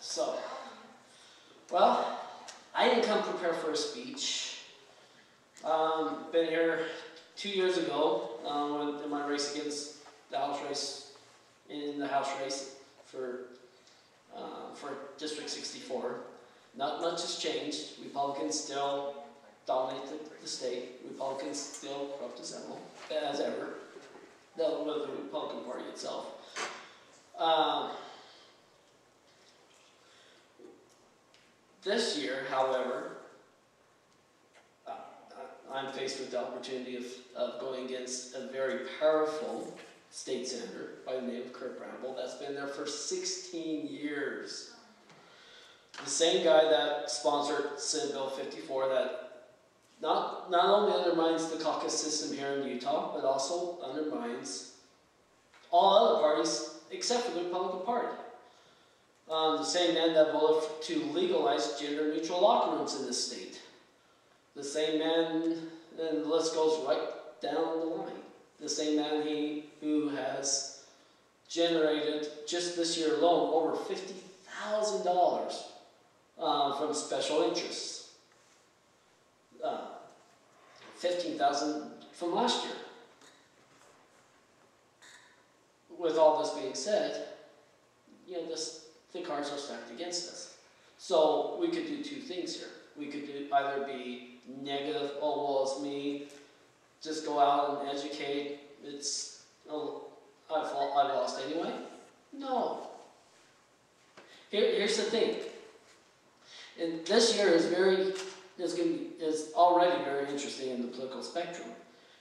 So, well, I didn't come prepared for a speech. Been here 2 years ago in my race against the House race, in the House race for District 64. Not much has changed. Republicans still dominate the state. Republicans still corrupt as ever. With the Republican Party itself. This year, however, I'm faced with the opportunity of going against a very powerful state senator by the name of Kurt Bramble that's been there for 16 years. The same guy that sponsored Senate Bill 54 that not only undermines the caucus system here in Utah, but also undermines all other parties except for the Republican Party. The same man that voted to legalize gender-neutral locker rooms in this state. The same man, and the list goes right down the line. The same man who has generated, just this year alone, over $50,000 from special interests. $15,000 from last year. With all this being said, the cards are stacked against us. So we could do two things here. We could either be negative, oh well, it's me, just go out and educate, I've lost anyway. No. Here's the thing. And this year is already very interesting in the political spectrum.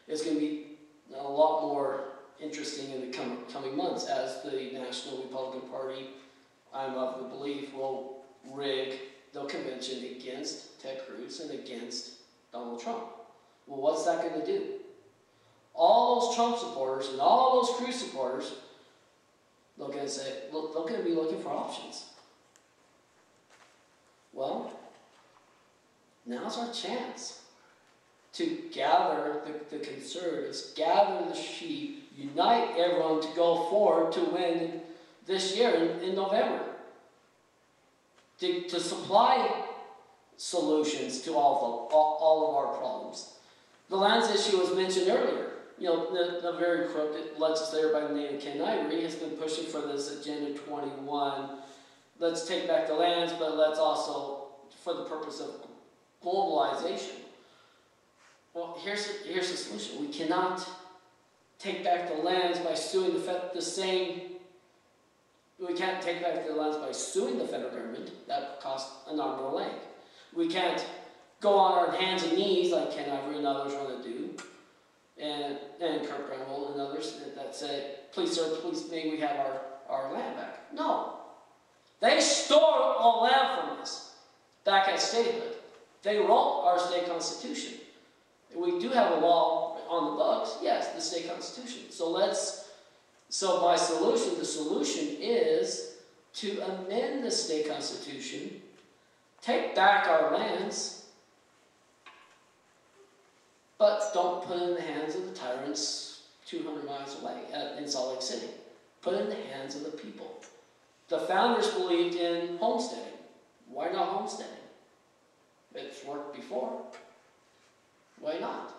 It's going to be a lot more interesting in the coming months as the National Republican Party, I'm of the belief, will rig the convention against Ted Cruz and against Donald Trump. Well, what's that going to do? All those Trump supporters and all those Cruz supporters, they're going to be looking for options. Well, now's our chance to gather the conservatives, gather the sheep, unite everyone to go forward to win this year in November. To supply solutions to all of our problems. The lands issue was mentioned earlier. The very corrupt legislator by the name of Ken Ivory has been pushing for this Agenda 21. Let's take back the lands, but let's also, for the purpose of globalization. Well, here's the solution. We cannot take back the lands by suing we can't take back the lands by suing the federal government. That costs an arm or a leg. We can't go on our hands and knees like Ken Ivory and others want to do, and Kurt Bramble and others that say, please sir, please may we have our land back. No. They stole all land from us back at statehood. They wrote our state constitution. We do have a law on the books, yes, the state constitution. So my solution, the solution is to amend the state constitution, take back our lands, but don't put it in the hands of the tyrants 200 miles away in Salt Lake City. Put it in the hands of the people. The founders believed in homesteading. Why not homesteading? It's worked before. Why not?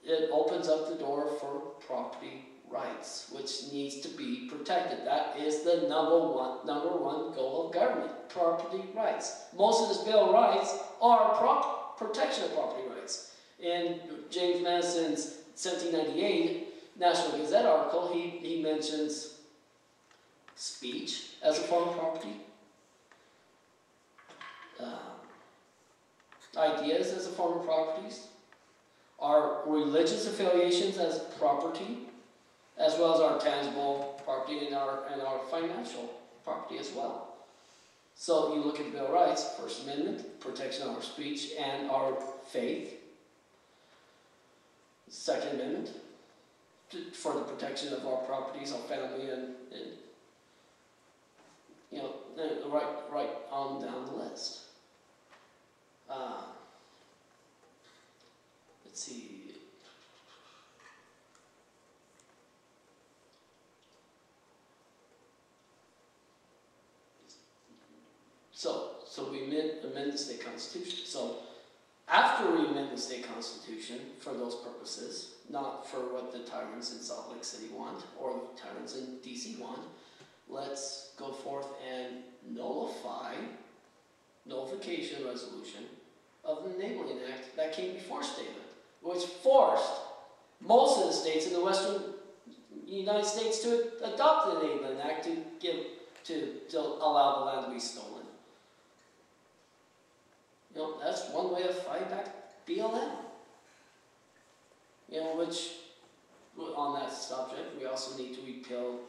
It opens up the door for property rights, which needs to be protected. That is the number one goal of government, property rights. Most of this Bill of Rights are protection of property rights. In James Madison's 1798 National Gazette article, he mentions speech as a form of property, ideas as a form of properties, our religious affiliations as property, as well as our tangible property and our financial property as well. So you look at the Bill of Rights, First Amendment, protection of our speech and our faith. Second Amendment, for the protection of our properties, our family, and right on down the list. Let's see. So we amend the state constitution. So after we amend the state constitution for those purposes, not for what the tyrants in Salt Lake City want or the tyrants in DC want, let's go forth and nullification resolution of the Enabling Act that came before statement, which forced most of the states in the western United States to adopt the Enabling Act to allow the land to be stolen. You know, that's one way to fight back BLM. You know, which, on that subject, we also need to repeal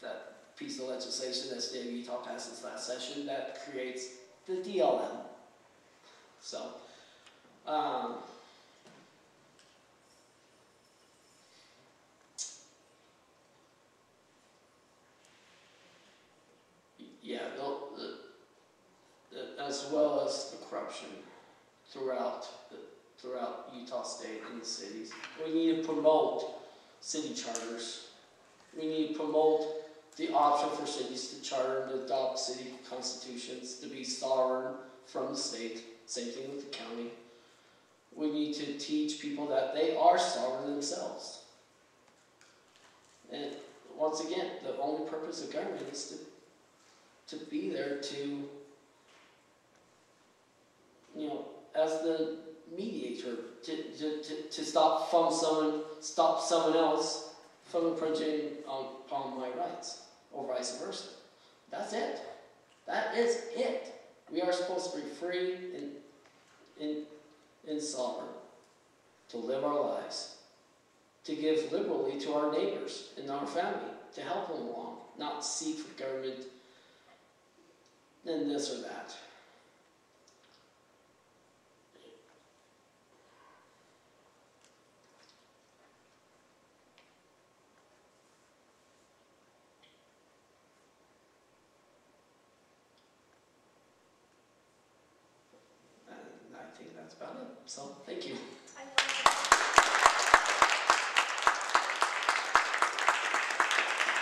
that piece of legislation that State of Utah passed this last session that creates the DLM. So, yeah, as well as the corruption throughout Utah State and the cities. We need to promote city charters. We need to promote the option for cities to charter and adopt city constitutions to be sovereign from the state. Same thing with the county. We need to teach people that they are sovereign themselves. And once again, the only purpose of government is to be there to, you know, as the mediator, to stop someone else from infringing upon my rights, or vice versa. That's it. That is it. We are supposed to be free and sovereign, to live our lives, to give liberally to our neighbors and our family, to help them along, not seek for government and this or that. And I think that's about it. So, thank you.